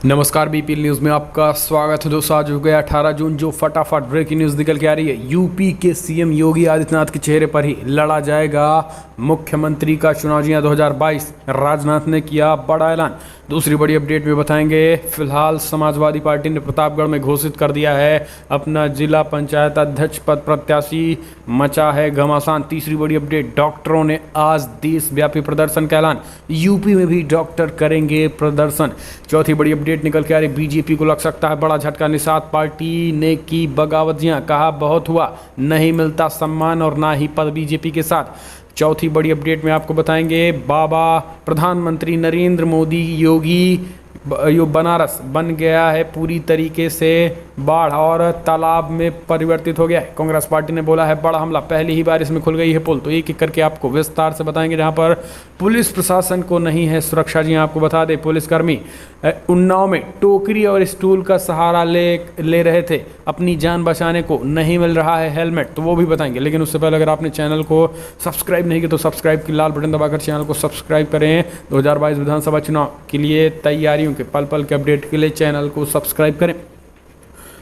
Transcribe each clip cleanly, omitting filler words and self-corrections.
नमस्कार, BPL news में आपका स्वागत है। दोस्तों, आज हो गया 18 जून, जो फटाफट ब्रेकिंग न्यूज़ निकल के आ रही है। यूपी के सीएम योगी आदित्यनाथ के चेहरे पर ही लड़ा जाएगा मुख्यमंत्री का चुनाव 2022। राजनाथ ने किया बड़ा ऐलान। दूसरी बड़ी अपडेट में बताएंगे। फिलहाल समाजवादी पार्टी ने प्रतापगढ़ में घोषित कर दिया है अपना जिला पंचायत अध्यक्ष पद प्रत्याशी, मचा है घमासान। तीसरी बड़ी अपडेट, डॉक्टरों ने आज देशव्यापी प्रदर्शन का ऐलान, यूपी में भी डॉक्टर करेंगे प्रदर्शन। चौथी बड़ी अपडेट निकल के आ रही, बीजेपी को लग सकता है बड़ा झटका। निषाद पार्टी ने की बगावतियां, कहा बहुत हुआ, नहीं मिलता सम्मान और ना ही पद बीजेपी के साथ। चौथी बड़ी अपडेट में आपको बताएंगे, बाबा प्रधानमंत्री नरेंद्र मोदी योगी बनारस बन गया है पूरी तरीके से बाढ़ और तालाब में परिवर्तित हो गया है। कांग्रेस पार्टी ने बोला है बड़ा हमला, पहली ही बार इसमें खुल गई है पुल। तो एक एक करके आपको विस्तार से बताएंगे। जहां पर पुलिस प्रशासन को नहीं है सुरक्षा, जी आपको बता दें, पुलिसकर्मी उन्नाव में टोकरी और स्टूल का सहारा ले रहे थे, अपनी जान बचाने को नहीं मिल रहा है हेलमेट, तो वो भी बताएंगे। लेकिन उससे पहले अगर आपने चैनल को सब्सक्राइब नहीं किया तो सब्सक्राइब की लाल बटन दबाकर चैनल को सब्सक्राइब करें। 2022 विधानसभा चुनाव के लिए तैयारियों के पल पल के अपडेट के लिए चैनल को सब्सक्राइब करें।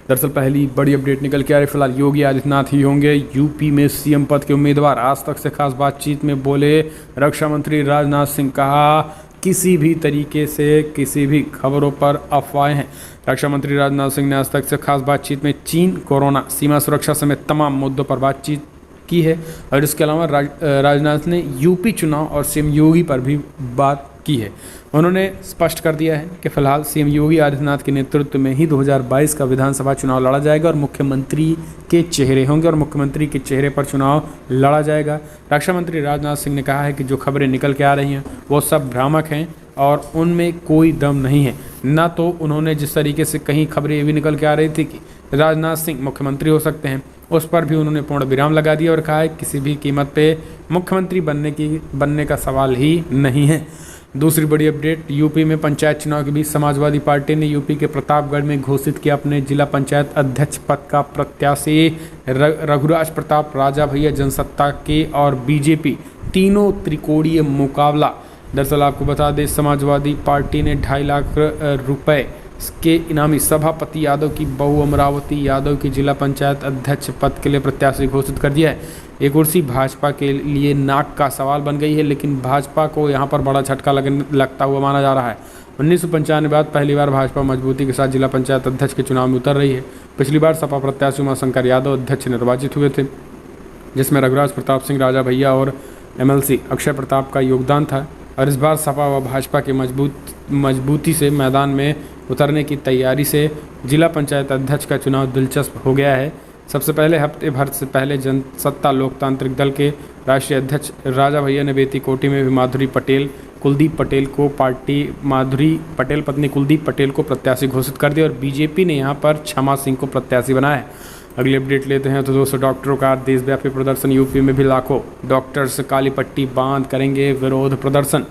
दरअसल पहली बड़ी अपडेट निकल के आ रही, फिलहाल योगी आदित्यनाथ ही होंगे यूपी में सीएम पद के उम्मीदवार। आज तक से खास बातचीत में बोले रक्षा मंत्री राजनाथ सिंह, कहा किसी भी तरीके से किसी भी खबरों पर अफवाहें हैं। रक्षा मंत्री राजनाथ सिंह ने आज तक से खास बातचीत में चीन, कोरोना, सीमा सुरक्षा समेत तमाम मुद्दों पर बातचीत की है। और इसके अलावा राजनाथ ने यूपी चुनाव और सीएम योगी पर भी बात की है। उन्होंने स्पष्ट कर दिया है कि फिलहाल सीएम योगी आदित्यनाथ के नेतृत्व में ही 2022 का विधानसभा चुनाव लड़ा जाएगा और मुख्यमंत्री के चेहरे होंगे और मुख्यमंत्री के चेहरे पर चुनाव लड़ा जाएगा। रक्षा मंत्री राजनाथ सिंह ने कहा है कि जो खबरें निकल के आ रही हैं वो सब भ्रामक हैं और उनमें कोई दम नहीं है। ना तो उन्होंने जिस तरीके से कहीं खबरें ये भी निकल के आ रही थी कि राजनाथ सिंह मुख्यमंत्री हो सकते हैं, उस पर भी उन्होंने पूर्ण विराम लगा दिया और कहा है किसी भी कीमत पे मुख्यमंत्री बनने का सवाल ही नहीं है। दूसरी बड़ी अपडेट, यूपी में पंचायत चुनाव के बीच समाजवादी पार्टी ने यूपी के प्रतापगढ़ में घोषित किया अपने जिला पंचायत अध्यक्ष पद का प्रत्याशी। रघुराज प्रताप, राजा भैया जनसत्ता के और बीजेपी तीनों त्रिकोणीय मुकाबला। दरअसल आपको बता दें, समाजवादी पार्टी ने 2.5 लाख रुपए के इनामी सभापति यादव की बहू अमरावती यादव की जिला पंचायत अध्यक्ष पद के लिए प्रत्याशी घोषित कर दिया है। ये कुर्सी भाजपा के लिए नाक का सवाल बन गई है, लेकिन भाजपा को यहाँ पर बड़ा झटका लगता हुआ माना जा रहा है। 1995 बाद पहली बार भाजपा मजबूती के साथ जिला पंचायत अध्यक्ष के चुनाव में उतर रही है। पिछली बार सपा प्रत्याशी उमाशंकर यादव अध्यक्ष निर्वाचित हुए थे, जिसमें रघुराज प्रताप सिंह, राजा भैया और एमएलसी अक्षय प्रताप का योगदान था। और इस बार सपा व भाजपा के मजबूती से मैदान में उतरने की तैयारी से जिला पंचायत अध्यक्ष का चुनाव दिलचस्प हो गया है। सबसे पहले हफ्ते भर से पहले जनसत्ता लोकतांत्रिक दल के राष्ट्रीय अध्यक्ष राजा भैया ने बेती कोटी में भी माधुरी पटेल पत्नी कुलदीप पटेल को प्रत्याशी घोषित कर दिया और बीजेपी ने यहां पर क्षमा सिंह को प्रत्याशी बनाया है। अगली अपडेट लेते हैं तो दोस्तों, डॉक्टरों का देशव्यापी प्रदर्शन। यूपी में भी लाखों डॉक्टर्स काली पट्टी बांध करेंगे विरोध प्रदर्शन।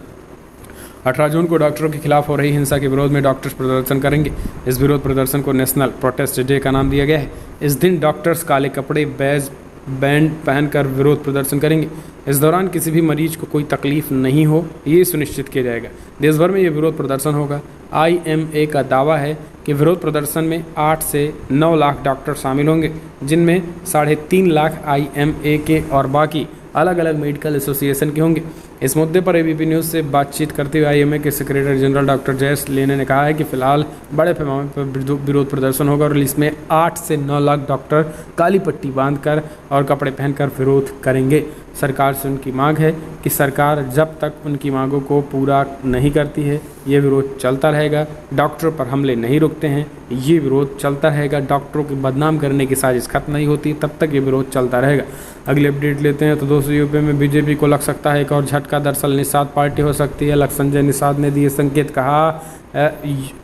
18 जून को डॉक्टरों के खिलाफ हो रही हिंसा के विरोध में डॉक्टर्स प्रदर्शन करेंगे। इस विरोध प्रदर्शन को नेशनल प्रोटेस्ट डे का नाम दिया गया है। इस दिन डॉक्टर्स काले कपड़े, बैज, बैंड पहनकर विरोध प्रदर्शन करेंगे। इस दौरान किसी भी मरीज को कोई तकलीफ नहीं हो, ये सुनिश्चित किया जाएगा। देश भर में ये विरोध प्रदर्शन होगा। IMA का दावा है कि विरोध प्रदर्शन में 8 से 9 लाख डॉक्टर शामिल होंगे, जिनमें 3.5 लाख IMA के और बाकी अलग अलग मेडिकल एसोसिएशन के होंगे। इस मुद्दे पर ABP न्यूज़ से बातचीत करते हुए IMA के सेक्रेटरी जनरल डॉक्टर जयेश लेने ने कहा है कि फिलहाल बड़े पैमाने पर विरोध प्रदर्शन होगा और इसमें 8 से 9 लाख डॉक्टर काली पट्टी बांधकर और कपड़े पहनकर विरोध करेंगे। सरकार से उनकी मांग है कि सरकार जब तक उनकी मांगों को पूरा नहीं करती है, ये विरोध चलता रहेगा। डॉक्टरों पर हमले नहीं रुकते हैं, ये विरोध चलता रहेगा। डॉक्टरों को बदनाम करने की साजिश खत्म नहीं होती, तब तक ये विरोध चलता रहेगा। अगली अपडेट लेते हैं तो दोस्तों, यूपी में बीजेपी को लग सकता है एक और झटका। दरअसल निषाद पार्टी हो सकती है। संजय निषाद ने दिए संकेत, कहा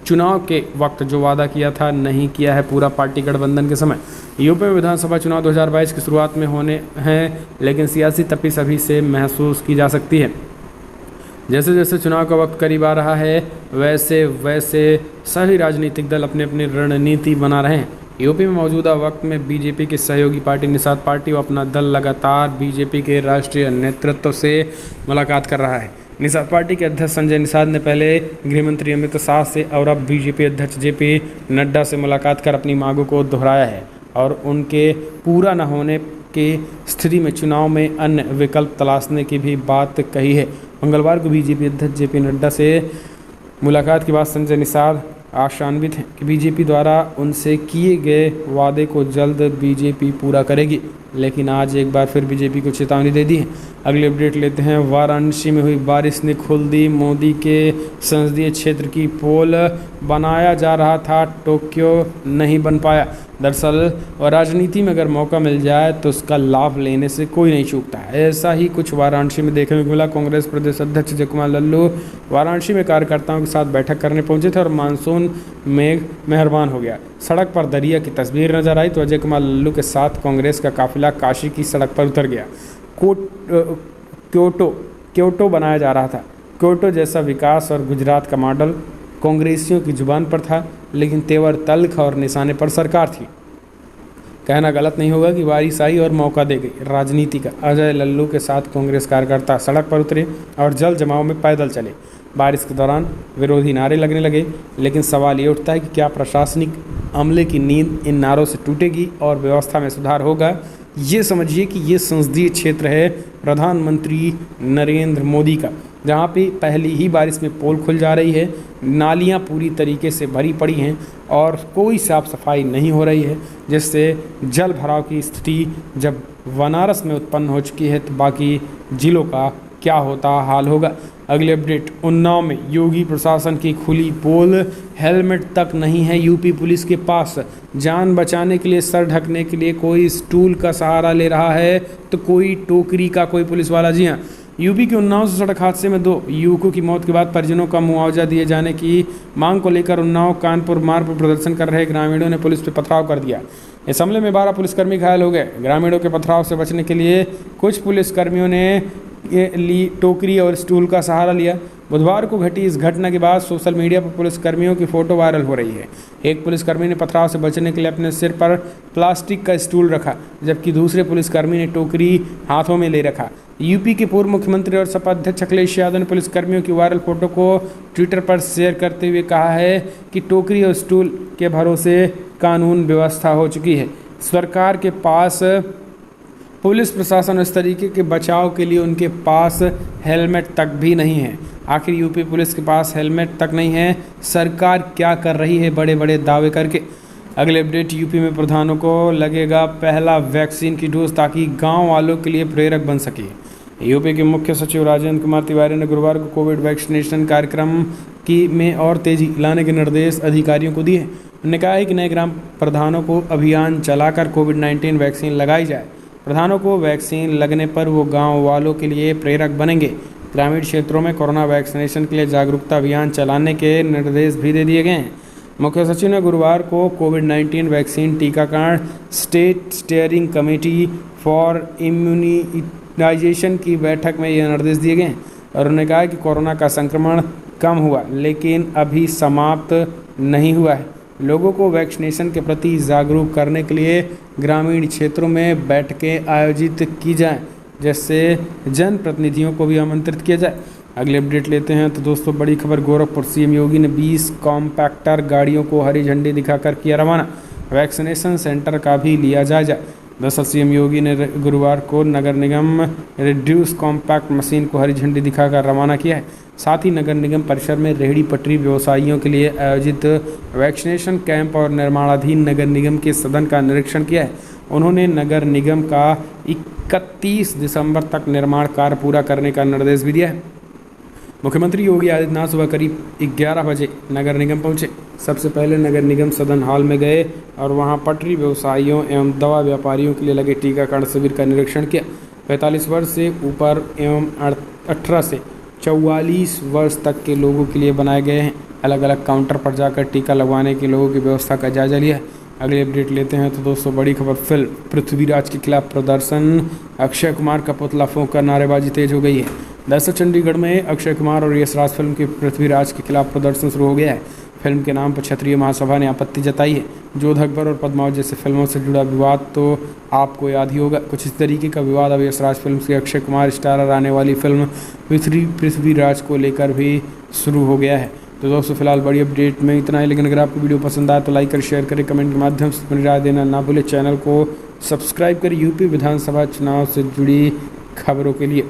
चुनाव के वक्त जो वादा किया था नहीं किया है पूरा पार्टी गठबंधन के समय। यूपी में विधानसभा चुनाव 2022 की शुरुआत में होने हैं, लेकिन सियासी तपिश अभी से महसूस की जा सकती है। जैसे जैसे चुनाव का वक्त करीब आ रहा है, वैसे वैसे सभी राजनीतिक दल अपनी अपनी रणनीति बना रहे हैं। यूपी में मौजूदा वक्त में बीजेपी की सहयोगी पार्टी निषाद पार्टी व अपना दल लगातार बीजेपी के राष्ट्रीय नेतृत्व से मुलाकात कर रहा है। निषाद पार्टी के अध्यक्ष संजय निषाद ने पहले गृह मंत्री अमित शाह से और अब बीजेपी अध्यक्ष जेपी नड्डा से मुलाकात कर अपनी मांगों को दोहराया है और उनके पूरा न होने की स्थिति में चुनाव में अन्य विकल्प तलाशने की भी बात कही है। मंगलवार को बीजेपी अध्यक्ष जेपी नड्डा से मुलाकात के बाद संजय निषाद आशान्वित हैं कि बीजेपी द्वारा उनसे किए गए वादे को जल्द बीजेपी पूरा करेगी, लेकिन आज एक बार फिर बीजेपी को चेतावनी दे दी है। अगली अपडेट लेते हैं। वाराणसी में हुई बारिश ने खोल दी मोदी के संसदीय क्षेत्र की पोल। बनाया जा रहा था टोक्यो, नहीं बन पाया। दरअसल राजनीति में अगर मौका मिल जाए तो उसका लाभ लेने से कोई नहीं चूकता। ऐसा ही कुछ वाराणसी में देखने को मिला। कांग्रेस प्रदेश अध्यक्ष अजय कुमार लल्लू वाराणसी में कार्यकर्ताओं के साथ बैठक करने पहुंचे थे और मानसून मेघ मेहरबान हो गया। सड़क पर दरिया की तस्वीर नजर आई तो अजय कुमार लल्लू के साथ कांग्रेस का काफिला काशी की सड़क पर उतर गया। क्योटो बनाया जा रहा था। क्योटो जैसा विकास और गुजरात का मॉडल कांग्रेसियों की जुबान पर था, लेकिन तेवर तल्ख और निशाने पर सरकार थी। कहना गलत नहीं होगा कि बारिश आई और मौका दे गई। राजनीति का अजय लल्लू के साथ कांग्रेस कार्यकर्ता सड़क पर उतरे और जल जमाव में पैदल चले। बारिश के दौरान विरोधी नारे लगने लगे, लेकिन सवाल ये उठता है कि क्या प्रशासनिक अमले की नींद इन नारों से टूटेगी और व्यवस्था में सुधार होगा। ये समझिए कि ये संसदीय क्षेत्र है प्रधानमंत्री नरेंद्र मोदी का, जहाँ पे पहली ही बारिश में पोल खुल जा रही है, नालियाँ पूरी तरीके से भरी पड़ी हैं और कोई साफ सफाई नहीं हो रही है, जिससे जल भराव की स्थिति जब बनारस में उत्पन्न हो चुकी है तो बाकी जिलों का क्या होता हाल होगा। अगले अपडेट। उन्नाव में योगी प्रशासन की खुली पोल। हेलमेट तक नहीं है यूपी पुलिस के पास। जान बचाने के लिए, सर ढकने के लिए कोई स्टूल का सहारा ले रहा है तो कोई टोकरी का कोई पुलिस वाला। जी हाँ, यूपी के उन्नाव से सड़क हादसे में 2 युवकों की मौत के बाद परिजनों का मुआवजा दिए जाने की मांग को लेकर उन्नाव कानपुर मार्ग पर प्रदर्शन कर रहे ग्रामीणों ने पुलिस पर पथराव कर दिया। इस हमले में 12 पुलिसकर्मी घायल हो गए। ग्रामीणों के पथराव से बचने के लिए कुछ पुलिसकर्मियों ने टोकरी और स्टूल का सहारा लिया। बुधवार को घटी इस घटना के बाद सोशल मीडिया पर पुलिसकर्मियों की फोटो वायरल हो रही है। एक पुलिसकर्मी ने पथराव से बचने के लिए अपने सिर पर प्लास्टिक का स्टूल रखा, जबकि दूसरे पुलिसकर्मी ने टोकरी हाथों में ले रखा। यूपी के पूर्व मुख्यमंत्री और सपा अध्यक्ष अखिलेश यादव ने पुलिसकर्मियों की वायरल फोटो को ट्विटर पर शेयर करते हुए कहा है कि टोकरी और स्टूल के भरोसे कानून व्यवस्था हो चुकी है। सरकार के पास पुलिस प्रशासन इस तरीके के बचाव के लिए उनके पास हेलमेट तक भी नहीं है। आखिर यूपी पुलिस के पास हेलमेट तक नहीं है, सरकार क्या कर रही है बड़े बड़े दावे करके। अगले अपडेट। यूपी में प्रधानों को लगेगा पहला वैक्सीन की डोज ताकि गांव वालों के लिए प्रेरक बन सके। यूपी के मुख्य सचिव राजेंद्र कुमार तिवारी ने गुरुवार को कोविड वैक्सीनेशन कार्यक्रम में और तेजी लाने के निर्देश अधिकारियों को दिए। उन्होंने कहा है कि नए ग्राम प्रधानों को अभियान चलाकर कोविड-19 वैक्सीन लगाई जाए। प्रधानों को वैक्सीन लगने पर वो गांव वालों के लिए प्रेरक बनेंगे। ग्रामीण क्षेत्रों में कोरोना वैक्सीनेशन के लिए जागरूकता अभियान चलाने के निर्देश भी दे दिए गए हैं। मुख्य सचिव ने गुरुवार को कोविड-19 वैक्सीन टीकाकरण state steering committee for immunisation की बैठक में ये निर्देश दिए गए हैं और उन्होंने कहा कि कोरोना का संक्रमण कम हुआ लेकिन अभी समाप्त नहीं हुआ है। लोगों को वैक्सीनेशन के प्रति जागरूक करने के लिए ग्रामीण क्षेत्रों में बैठकें आयोजित की जाएं, जिससे जनप्रतिनिधियों को भी आमंत्रित किया जाए। अगले अपडेट लेते हैं तो दोस्तों, बड़ी खबर। गोरखपुर सीएम योगी ने 20 कॉम्पैक्टर गाड़ियों को हरी झंडी दिखाकर किया रवाना। वैक्सीनेशन सेंटर का भी लिया जायजा। दरअसल सीएम योगी ने गुरुवार को नगर निगम रिड्यूस कॉम्पैक्ट मशीन को हरी झंडी दिखाकर रवाना किया है। साथ ही नगर निगम परिसर में रेहड़ी पटरी व्यवसायियों के लिए आयोजित वैक्सीनेशन कैंप और निर्माणाधीन नगर निगम के सदन का निरीक्षण किया है। उन्होंने नगर निगम का 31 दिसंबर तक निर्माण कार्य पूरा करने का निर्देश भी दिया है। मुख्यमंत्री योगी आदित्यनाथ सुबह करीब 11 बजे नगर निगम पहुंचे। सबसे पहले नगर निगम सदन हॉल में गए और वहां पटरी व्यवसायियों एवं दवा व्यापारियों के लिए लगे टीकाकरण शिविर का निरीक्षण किया। 45 वर्ष से ऊपर एवं 18 से 44 वर्ष तक के लोगों के लिए बनाए गए हैं अलग अलग काउंटर पर जाकर टीका लगवाने के लोगों की व्यवस्था का जायजा लिया है। अगले अपडेट लेते हैं तो दोस्तों, बड़ी खबर। फिल्म पृथ्वीराज के खिलाफ प्रदर्शन। अक्षय कुमार का पुतला फूंक कर नारेबाजी तेज हो गई है। दरअसल चंडीगढ़ में अक्षय कुमार और यश राज फिल्म के पृथ्वीराज के खिलाफ प्रदर्शन शुरू हो गया है। फिल्म के नाम पर क्षत्रिय महासभा ने आपत्ति जताई है। जोध अकबर और पद्मावत जैसे फिल्मों से जुड़ा विवाद तो आपको याद ही होगा। कुछ इस तरीके का विवाद अब यशराज फिल्म से अक्षय कुमार स्टारर आने वाली फिल्म पृथ्वीराज को लेकर भी शुरू हो गया है। तो दोस्तों फिलहाल बड़ी अपडेट में इतना ही, लेकिन अगर आपको वीडियो पसंद आए तो लाइक कर शेयर करें, कमेंट के माध्यम से अपनी राय देना ना भूलें। चैनल को सब्सक्राइब करें यूपी विधानसभा चुनाव से जुड़ी खबरों के लिए।